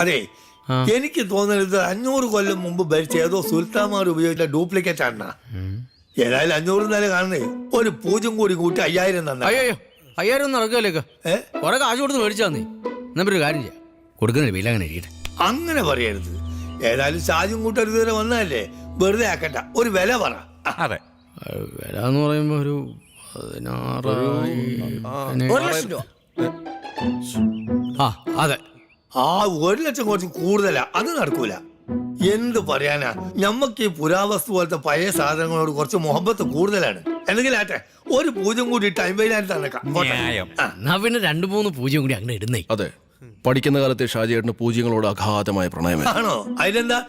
അതെ, എനിക്ക് തോന്നുന്നത് 500 കൊല്ലം മുമ്പ് ഭരിച്ച ഏതോ സുൽത്താൻമാർ ഉപയോഗിച്ച ഡ്യൂപ്ലിക്കേറ്റ് ആണ്. ഏതായാലും 500 നില കാണുന്നേ, ഒരു 0 കൂടി കൂട്ടി 5000 തന്നെ. അയ്യോ 5000 ഒന്നും നടക്കുകയല്ലേക്ക. കുറെ കാശ് കൊടുത്ത് മേടിച്ചാന്നേ. എന്നാ ഒരു കാര്യം ചെയ്യാം, കൊടുക്കുന്ന വില അങ്ങനെ ഇരിക്കട്ടെ. അങ്ങനെ പറയരുത്. ഏതായാലും ഷാജും കൂട്ടർ ഇതുവരെ വന്നതല്ലേ, വെറുതെ ആക്കണ്ട, ഒരു വില പറ. അതെ, വില എന്ന് പറയുമ്പോ ഒരു 16,000. 1 ലക്ഷം രൂപ. ആ അതെ. 1 ലക്ഷം കുറച്ച് കൂടുതലാ, അത് നടക്കൂല. എന്ത് പറയാനാ, ഞമ്മക്ക് ഈ പുരാവസ്തു പോലത്തെ പഴയ സാധനങ്ങളോട് കുറച്ച് മുഹബത്ത് കൂടുതലാണ്. എന്തെങ്കിലും ആട്ടെ, ഒരു 0 കൂടി ഇട്ട് 50,000 തന്നേക്കാം. ന്യായം. എന്നാ പിന്നെ 2-3 പൂജ്യം കൂടി അങ്ങനെ ഇടുന്നേ. അതെ, പഠിക്കുന്ന കാലത്തെ ഷാജിയേട്ടന് പൂജ്യങ്ങളോട് അഗാധമായ പ്രണയം. ആണോ? അതിലെന്താ,